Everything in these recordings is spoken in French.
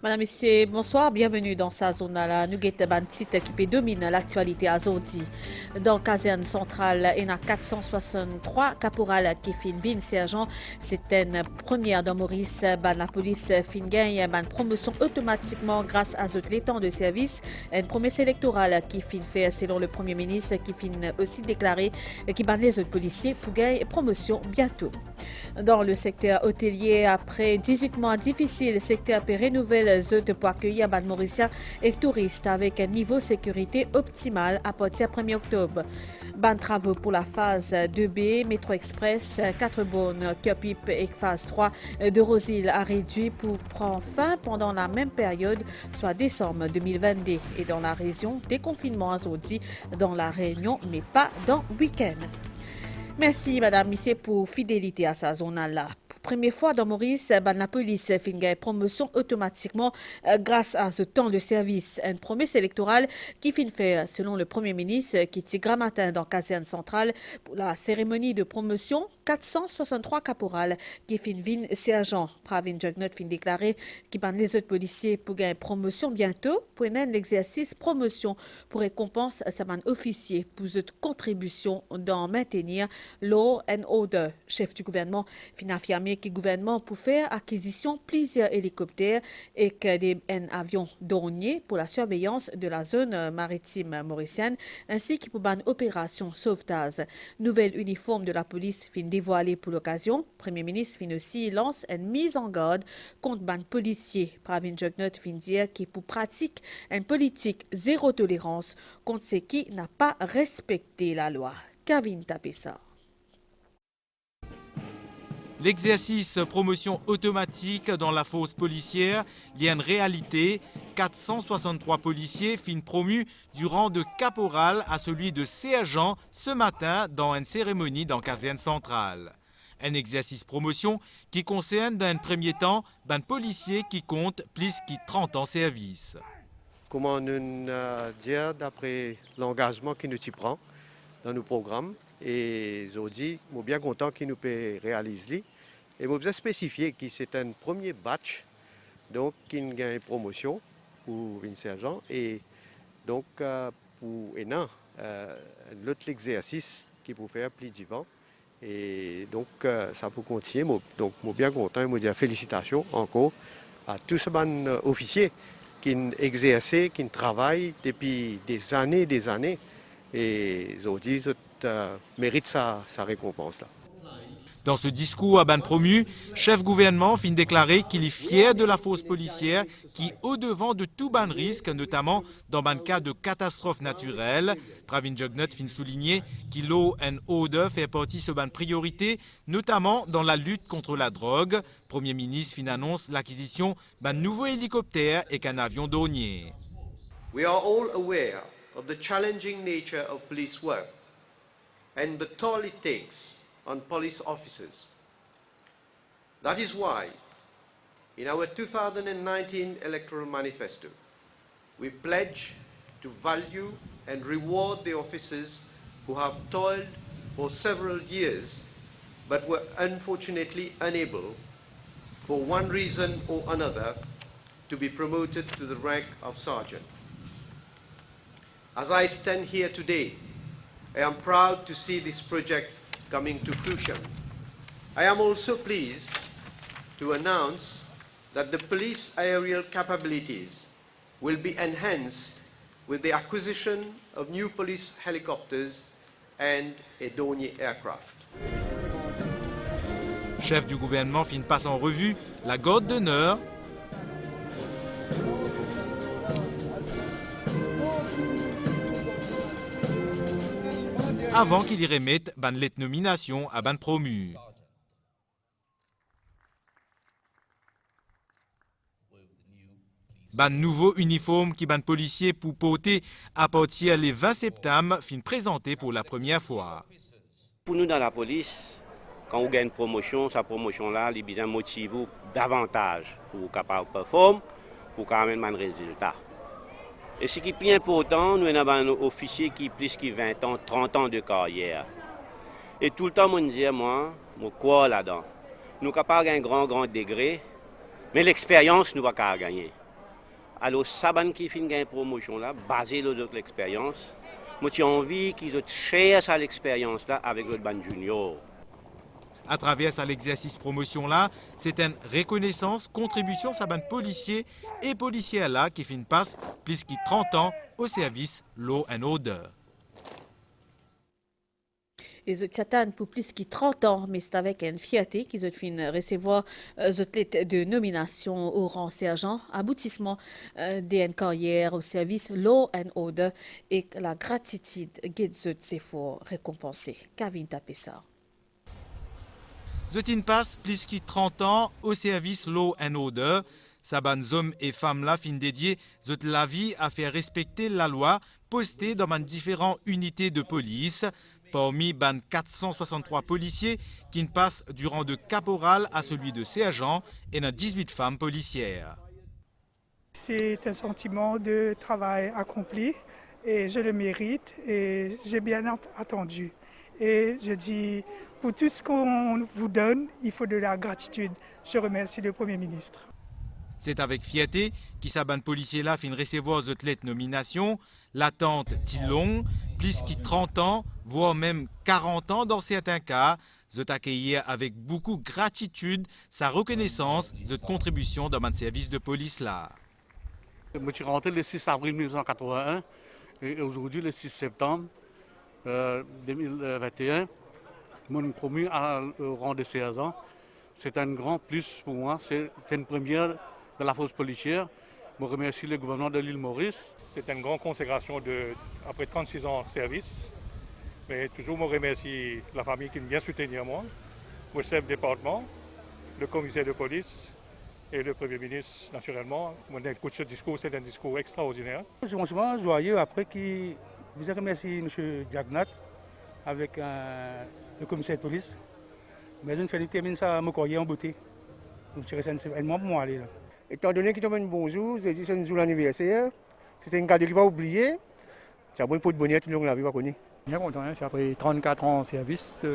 Madame, Messieurs, bonsoir, bienvenue dans sa zone là. Nous avons un titre qui domine l'actualité à Zodi. Dans caserne centrale, il y a 463 caporal qui fin vin sergent. C'est une première dans Maurice. La police fin gagne une promotion automatiquement grâce à les temps de service. Une promesse électorale qui fin fait selon le Premier ministre qui fin aussi déclaré qui ban les autres policiers pour gagner promotion bientôt. Dans le secteur hôtelier, après 18 mois difficiles, le secteur peut renouveler les autres pour accueillir Ban Mauricia et touristes avec un niveau de sécurité optimal à partir du 1er octobre. Ban travaux pour la phase 2B, Métro Express, 4 bonnes, Cupip et phase 3 de Rosil a réduit pour prendre fin pendant la même période, soit décembre 2022. Et dans la région, déconfinement à Zodi dans la Réunion, mais pas dans le week-end. Merci, Madame Missé, pour fidélité à sa zone-là. Pour première fois dans Maurice, la police fait une promotion automatiquement grâce à ce temps de service. Une promesse électorale qui fin fait, selon le Premier ministre, qui est grand matin dans la caserne centrale pour la cérémonie de promotion. 463 caporales qui fin vin sergent. Pravin Jugnot fin déclaré qui ban les autres policiers pour gagner promotion bientôt pour l'exercice promotion pour récompense à sa man officier pour cette contribution dans maintenir law and order. Chef du gouvernement fin affirmé que le gouvernement pour faire acquisition plusieurs hélicoptères et que des avions douaniers pour la surveillance de la zone maritime mauricienne ainsi que pour ban opération sauvetage. Nouvelle uniforme de la police fin dévoilé pour l'occasion. Premier ministre fin aussi lance une mise en garde contre ban policiers. Pravin Jugnot fin dire qu'il pour pratique une politique zéro tolérance contre ceux qui n'a pas respecté la loi. Kevin Tapessa. L'exercice promotion automatique dans la fosse policière il y a une réalité. 463 policiers fin promus du rang de caporal à celui de sergent ce matin dans une cérémonie dans caserne centrale. Un exercice promotion qui concerne dans un premier temps un policier qui compte plus que 30 ans service. Comment nous dire d'après l'engagement qui nous y prend dans nos programmes et je dis, je suis bien content qu'il nous peut réaliser. Et je vais spécifier que c'est un premier batch donc qui a une promotion pour une sergent et donc pour un an, l'autre exercice qui peut faire plus d'ivant. Et donc ça peut continuer. Donc je suis bien content et je dis félicitations encore à tous ces officiers qui exercent, qui travaillent depuis des années et je dis mérite sa récompense là. Dans ce discours à ban promu, chef gouvernement fin déclaré qu'il est fier de la force policière qui, au-devant de tout ban risque, notamment dans un cas de catastrophe naturelle, Pravin Jugnot fin souligner qu'il law and order fait partie de ce ban priorité, notamment dans la lutte contre la drogue. Premier ministre fin annonce l'acquisition d'un nouveau hélicoptère et qu'un avion douanier. We are all aware of the challenging nature of police work and the toll it takes on police officers. That is why, in our 2019 electoral manifesto, we pledge to value and reward the officers who have toiled for several years but were unfortunately unable, for one reason or another, to be promoted to the rank of sergeant. As I stand here today, I am proud to see this project coming to fruition. I am also pleased to announce that the police aerial capabilities will be enhanced with the acquisition of new police helicopters and a Dornier aircraft. Chef du gouvernement fin passe en revue la garde d'honneur, avant qu'il y remette ban lettre nomination à ban promu. Ban nouveau uniforme qui ban policier pour porter à partir le 20 septembre fin présenté pour la première fois. Pour nous dans la police, quand on gagne une promotion, sa promotion-là, il bien motive davantage pour capable de performer, pour quand même un résultat. Et ce qui est plus important, nous avons un officier qui a plus que 20 ans, 30 ans de carrière. Et tout le temps, je dis, moi, je crois là-dedans. Nous sommes capables d'un grand degré, mais l'expérience, nous ne pouvons pas gagner. Alors, ça qui fait une promotion là, basée sur l'expérience, moi j'ai envie qu'ils aient cher à l'expérience là avec le ban junior. À travers l'exercice promotion là, c'est une reconnaissance, contribution à ban policiers et policières là qui fin passe plus de 30 ans au service law and order. Ils ont pour plus de 30 ans, mais c'est avec une fierté qu'ils ont fini recevoir de nomination au rang sergent, aboutissement d'une carrière au service Law and Order et la gratitude qu'ils ont fort récompensée. Kevin Tapessa. Zotin passe plus de 30 ans au service Law and Order. Saban hommes et femmes là fin dédiés zot la vie à faire respecter la loi postée dans différentes unités de police. Parmi ban 463 policiers qui passent du rang de caporal à celui de sergent et dans 18 femmes policières. C'est un sentiment de travail accompli et je le mérite et j'ai bien attendu. Et je dis, pour tout ce qu'on vous donne, il faut de la gratitude. Je remercie le Premier ministre. C'est avec fierté qui saban policier là fin recevoir cette lettre nomination. L'attente est longue, plus de 30 ans, voire même 40 ans dans certains cas. Zot accueillir avec beaucoup de gratitude sa reconnaissance, cette contribution dans un service de police là. Je suis rentré le 6 avril 1981 et aujourd'hui le 6 septembre 2021, je suis promu au rang de sergent. C'est un grand plus pour moi, c'est une première de la force policière. Je remercie le gouvernement de l'île Maurice. C'est une grande consécration après 36 ans de service. Mais toujours, je remercie la famille qui vient soutenir moi, le chef de département, le commissaire de police et le Premier ministre, naturellement. Mon écoute ce discours, c'est un discours extraordinaire. Je suis vraiment joyeux après que je remercie M. Diagnat avec le commissaire de police. Mais je ne fais terminer ça mon courrier en beauté. Donc c'est un moment pour moi aller là. Étant donné qu'il tombe un bon jour, c'est un jour l'anniversaire, c'était une cadeau qui va oublier. C'est un bon pot de bonheur, tout le monde l'a vu, pas connu. Bien content, hein? C'est après 34 ans en service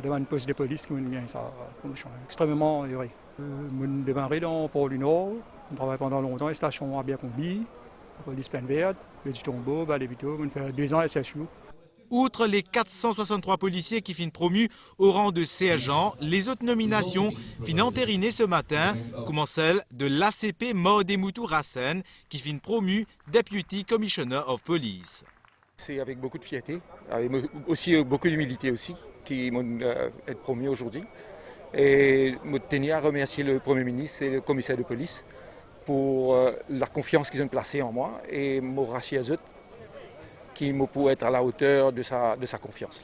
devant une poste de police qui me ça. Je suis extrêmement heureux. Je démarré dans Port-du-Nord, on travaille pendant longtemps, la station à Biacombi, la police Plaine Verte, le Tombeau, Balévito, on fait 2 ans à SSU. Outre les 463 policiers qui finissent promus au rang de sergent, les autres nominations finissent entérinées ce matin, comme celle de l'ACP Mordemoutou Rassen qui finit promu Deputy Commissioner of Police. C'est avec beaucoup de fierté, avec aussi beaucoup d'humilité aussi, qui m'ont été promu aujourd'hui. Et je tenais à remercier le Premier ministre et le commissaire de police pour la confiance qu'ils ont placée en moi et me remercier à eux qui me pour être à la hauteur de sa confiance.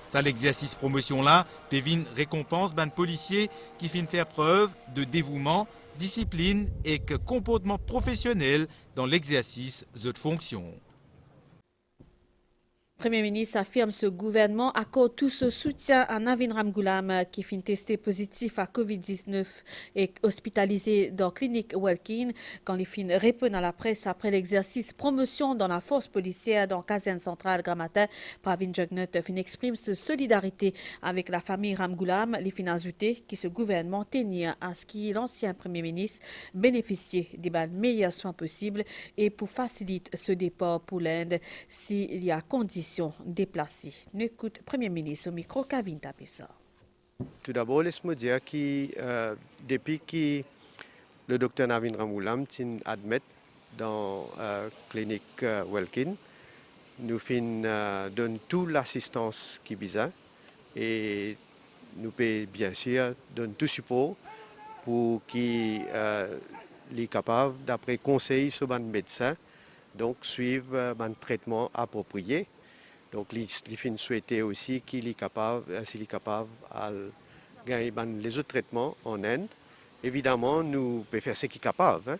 Ça, l'exercice promotion-là, Pévin récompense ban policiers qui finissent faire preuve de dévouement, discipline et comportement professionnel dans l'exercice de cette fonction. Le Premier ministre affirme ce gouvernement accorde tout ce soutien à Navin Ramgoolam qui finit testé positif à Covid-19 et hospitalisé dans la clinique Welkin quand il finit répondre à la presse après l'exercice promotion dans la force policière dans la caserne centrale Grammatin. Pravin Jugnut fin exprime sa solidarité avec la famille Ramgoolam. Il fin ajouté que ce gouvernement tenir à ce que l'ancien Premier ministre bénéficie des meilleurs soins possibles et pour faciliter ce départ pour l'Inde s'il y a conditions déplacées. N'écoute Premier ministre au micro Kevin Tapessa. Tout d'abord, laisse-moi dire que depuis que le docteur Navin Ramgoolam admet dans la clinique Welkin, nous donnons toute l'assistance qui est besoin et nous pouvons bien sûr donner tout support pour qu'il soit capable, d'après conseil sur le médecin, donc suivre un traitement approprié. Donc, il souhaite aussi qu'il est capable, s'il est capable de gagner les autres traitements en Inde. Évidemment, nous pouvons faire ce qu'il est capable,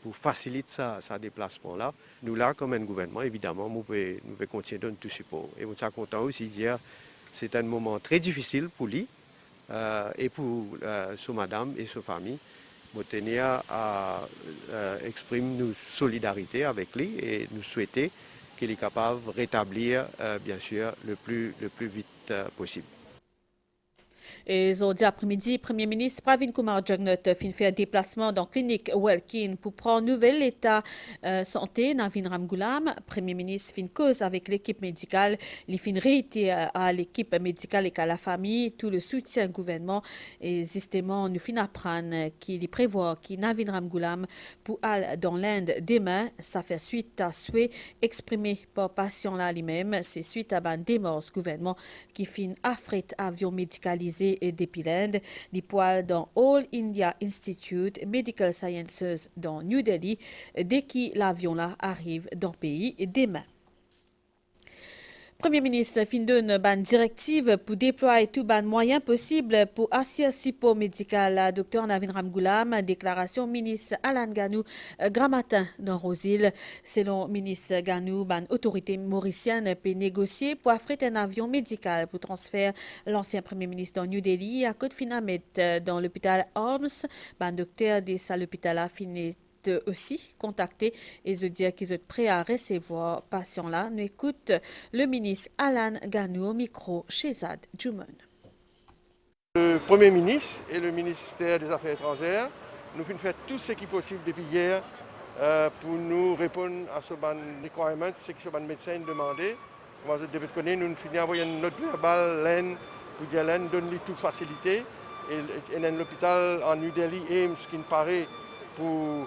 pour faciliter sa déplacement-là. Nous, là, comme un gouvernement, évidemment, nous pouvons continuer de donner tout support. Et nous sommes contents aussi de dire que c'est un moment très difficile pour lui et pour sa madame et sa famille. Nous tenons à exprimer notre solidarité avec lui et nous souhaitons qu'il est capable de rétablir, bien sûr, le plus vite possible. Et aujourd'hui après-midi, Premier ministre Pravin Kumar Jagnat fin fait un déplacement dans la clinique Welkin pour prendre nouvel état santé Navin Ramgoolam. Premier ministre fin cause avec l'équipe médicale. Il fin réitère à l'équipe médicale et à la famille tout le soutien gouvernement. Et justement, nous fin apprendre qu'il prévoit que Navin Ramgoolam pour aller dans l'Inde demain. Ça fait suite à souhait exprimé par patient là lui-même. C'est suite à un démence gouvernement qui fin affrète avion médicalisé et depuis l'Inde, les poils dans All India Institute Medical Sciences dans New Delhi dès que l'avion là arrive dans le pays demain. Premier ministre fin donne une directive pour déployer tout les moyens possibles pour assurer support médical. Dr Navin Ramgoolam, déclaration ministre Alan Ganou Gramatin dans Rosil. Selon ministre Ganou, une autorité mauricienne peut négocier pour affréter un avion médical pour transférer l'ancien premier ministre dans New Delhi à Côte Finamet dans l'hôpital Holmes. Un docteur de ça l'hôpital a fini aussi contacter et se dire qu'ils sont prêts à recevoir patient là. Nous écoute le ministre Alan Ganou au micro chez Zad Juman. Le Premier ministre et le ministère des Affaires étrangères nous ont fait tout ce qui est possible depuis hier pour nous répondre à ce requirement, ce que ce médecin demandait. Moi, je devais connaître, nous finissons envoyer une note verbale l'AIN pour dire l'AIN donne-lui toute facilité et l'hôpital en New Delhi Ames qui nous paraît pour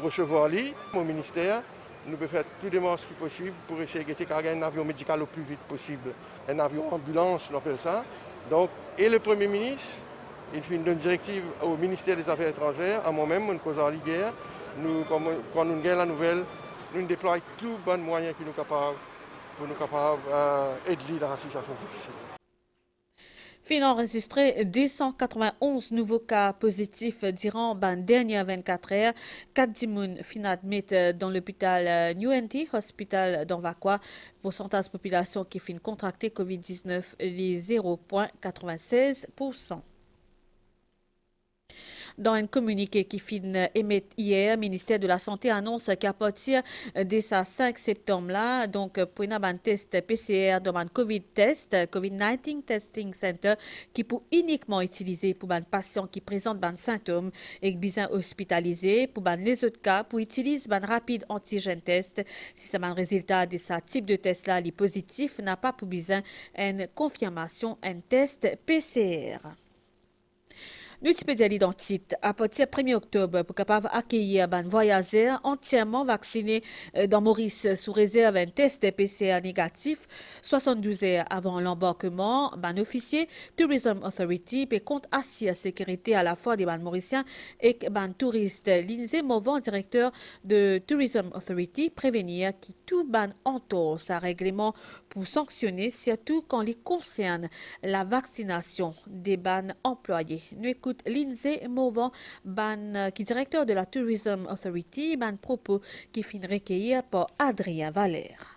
recevoir lui. Mon ministère, nous peut faire tout démarche qui est possible pour essayer de gagner un avion médical au plus vite possible. Un avion ambulance, on appelle ça. Donc, et le Premier ministre, il fait une directive au ministère des Affaires étrangères, à moi-même, on cause en guerre. Nous, quand nous gagnons la nouvelle, nous déployons tous les bons moyens que nous sommes capables pour nous capables d'aider dans la situation difficile. Fin enregistré 291 nouveaux cas positifs durant les dernières 24 heures. 4 dimoun fin admis dans l'hôpital New NT Hospital d'Anvakwa. Pourcentage de population qui fin contracté COVID-19 les 0,96%. Dans un communiqué qui fin émet hier, le ministère de la Santé annonce qu'à partir de ce 5 septembre-là, donc pour un test PCR dans un COVID-19 Testing Center, qui peut uniquement utiliser pour les patients qui présentent des symptômes et besoin hospitalisés, pour les autres cas, pour utiliser un rapide antigène test. Si c'est un résultat de ce type de test-là, les positifs n'a pas pour besoin une confirmation, un test PCR. Nous sommes identiques à partir du 1er octobre pour capable accueillir des voyageurs entièrement vaccinés dans Maurice sous réserve d'un test PCR négatif 72 heures avant l'embarquement. Un officier Tourism Authority peut compte assurer la sécurité à la fois des Mauriciens et des touristes. Lindsay Morvan, directeur de Tourism Authority, prévenir que tout ban entorse à règlement pour sanctionner, surtout quand il concerne la vaccination des ban employés. Nous écoutons Lindsay Morvan, qui est directeur de la Tourism Authority, propos qui fin recueillir par Adrien Valère.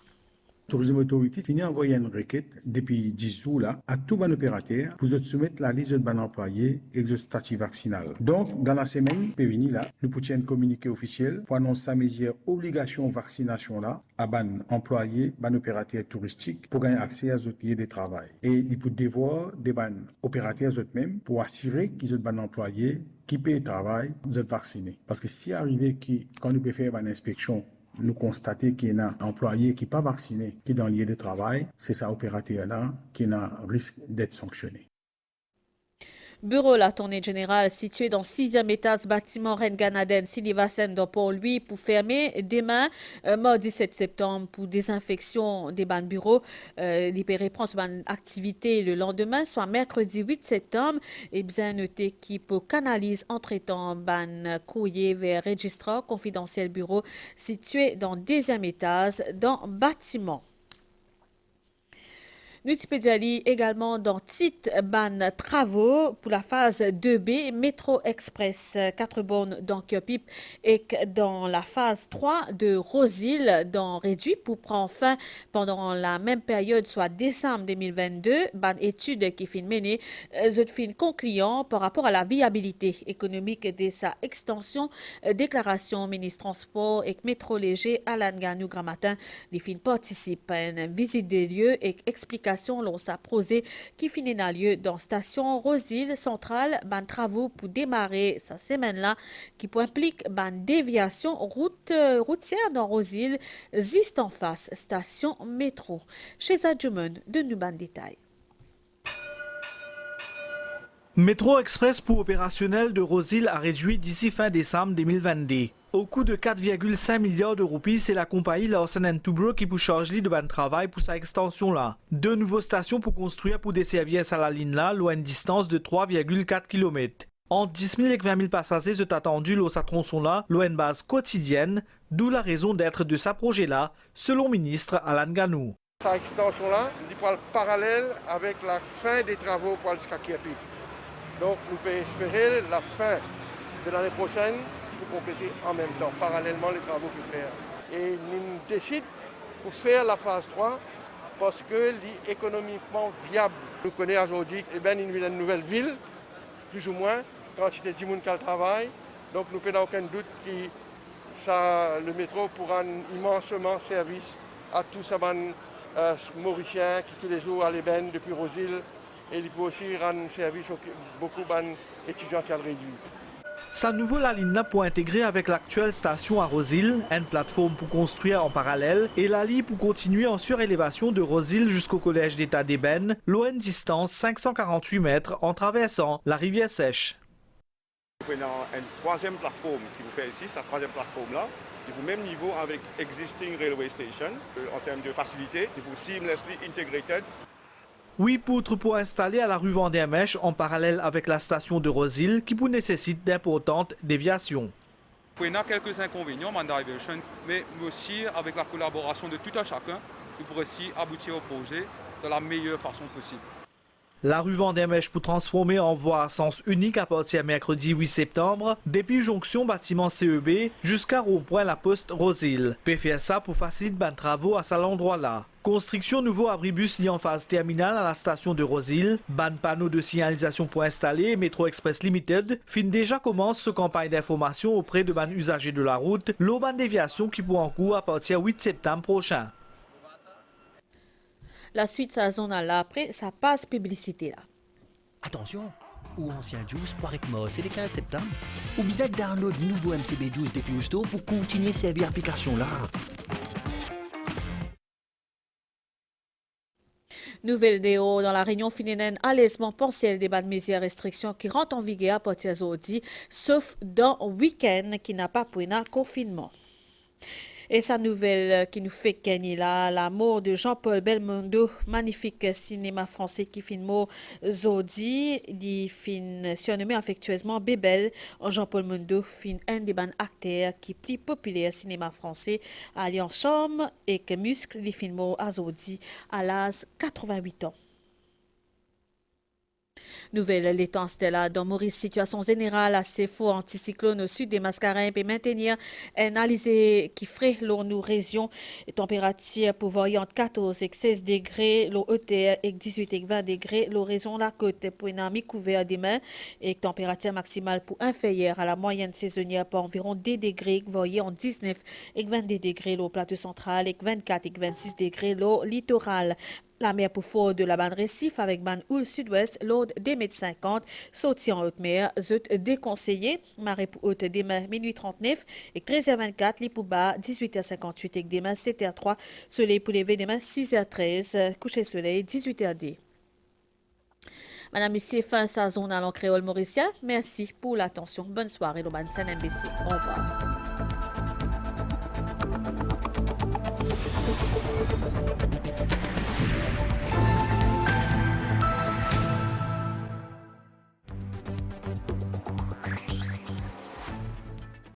Tourism Authority finit envoyer une requête depuis 10 jours là, à tout bon opérateur pour soumettre la liste de bon employés et le statut vaccinal. Donc, dans la semaine, venir là, nous pouvons un communiqué officiel pour annoncer la mesure obligation vaccination là à ban employés, ban opérateurs touristiques pour gagner accès à aux outils de travail. Et il peut devoir des ban opérateurs eux-mêmes pour assurer qu'ils ont ban employés qui paient le travail, vous êtes vaccinés. Parce que si arrivé quand nous pouvons faire une inspection, nous constatons qu'il y a un employé qui n'est pas vacciné, qui est dans le lieu de travail, c'est ça opérateur-là qui a un risque d'être sanctionné. Bureau la tournée générale situé dans le 6e étage bâtiment Reine Ganaden Silivasen dans Port-Louis pour fermer demain, mardi 7 septembre pour désinfection des ban bureaux. Libéré reprend son activité le lendemain, soit mercredi 8 septembre. Et bien noté qu'il peut canaliser entre-temps ban courrier vers registrar confidentiel bureau situé dans le 2e étage dans bâtiment. Nous sommes également dans titre ban travaux pour la phase 2B Métro Express 4 bornes dans Kyopip et dans la phase 3 de Rosil dans Réduit pour prendre fin pendant la même période, soit décembre 2022. Ban étude qui fin menée, fin concluant par rapport à la viabilité économique de sa extension. Déclaration ministre transport et métro léger Alan Ganou Gramatin. Les fin participe à une visite des lieux et explication planification l'on s'approsé qui finit dans lieu dans station Rosile centrale, ban travaux pour démarrer sa semaine-là qui implique ban déviation routière dans Rosile, juste en face station métro. Chez Adjuman, de nous ban détail. Métro Express pour opérationnel de Rosile a réduit d'ici fin décembre 2022. Au coût de 4,5 milliards de roupies, c'est la compagnie Larsen & Toubro qui peut charger de ban travail pour sa extension là. 2 nouvelles stations pour construire pour desservir à la ligne là, loin une distance de 3,4 km. Entre 10 000 et 20 000 passagers sont attendus dans sa tronçon là, loin une base quotidienne, d'où la raison d'être de ce projet là, selon ministre Alan Ganou. Sa extension là, il est parallèle avec la fin des travaux pour le Skakiapi. Donc nous pouvons espérer la fin de l'année prochaine pour compléter en même temps, parallèlement les travaux préparaires. Et nous décidons pour faire la phase 3 parce que c'est économiquement viable. Nous connaissons aujourd'hui une nouvelle ville, plus ou moins, quantité de monde qui travaille. Donc nous n'avons aucun doute que le métro pourra immensement service à tous ces Mauriciens qui tous les jours à l'ébène depuis Rosile. Et il peut aussi rendre service à beaucoup d'étudiants qui ont réduit. Sa nouvelle ligne pour intégrer avec l'actuelle station à Rosile, une plateforme pour construire en parallèle et la ligne pour continuer en surélévation de Rosile jusqu'au collège d'État d'Ébène, loin une distance 548 mètres en traversant la rivière Sèche. Nous prenons une troisième plateforme qui vous fait ici, cette troisième plateforme-là, qui est au même niveau avec existing railway station en termes de facilité, qui est seamlessly integrated. 8 poutres pour installer à la rue Vendée-Mèche en parallèle avec la station de Rosile qui nécessite d'importantes déviations. Il y a quelques inconvénients, mais aussi avec la collaboration de tout un chacun, nous pourrons aussi aboutir au projet de la meilleure façon possible. La rue Vendée-Mèche pour transformer en voie à sens unique à partir mercredi 8 septembre, depuis jonction bâtiment CEB jusqu'à rond-point La Poste Rosile. Peut faire ça pour faciliter les travaux à cet endroit-là. Construction nouveau abribus lié en phase terminale à la station de Rosile, ban panneau de signalisation pour installer, Métro Express Limited, fin déjà commence ce campagne d'information auprès de ban usagers de la route, l'eau ban déviation qui pourra en cours à partir 8 septembre prochain. La suite, sa zone là, après, ça passe publicité là. Attention, ou ancien juice pour Mos, c'est le 15 septembre. Ou bien download le nouveau MCB12 des Play Store pour continuer à servir l'application là. Nouvelle déo dans la réunion féminine allègement partiel des bas de mesures restrictions qui rentrent en vigueur à partir d'aujourd'hui, sauf dans le week-end qui n'a pas pris un confinement. Et sa nouvelle qui nous fait gagner là, la mort de Jean-Paul Belmondo, magnifique cinéma français qui filme Zodi, il fin surnommé affectueusement Bébel. Jean-Paul Belmondo fin un des bons acteurs qui plus populaire cinéma français, alliant charme et que muscle, il filme à Zodi à l'âge 88 ans. Nouvelle l'étance de la dans Maurice, situation générale assez fort anticyclone au sud des Mascarins et maintenir analyser qui ferait l'eau nous région température pour varier entre 14 et 16 degrés, l'eau ETR et 18 et 20 degrés, l'eau région la côte pour une ami couvert demain et température maximale pour inférieure à la moyenne saisonnière pour environ 2 degrés, varier en 19 et 22 degrés, l'eau plateau central et 24 et 26 degrés, l'eau littoral. La mer pour fort de la bande récif avec bande houle sud-ouest, l'aude des mètres 50, sortie en haute mer, zut déconseillé, marée pour haute demain minuit 39 et 13h24, lit pour bas 18h58 et demain 7h03, soleil pour lever demain 6h13, coucher soleil 18h10. Madame, Monsieur, fin sa zone à l'encréole mauricien. Merci pour l'attention. Bonne soirée, l'Oban NBC. Au revoir.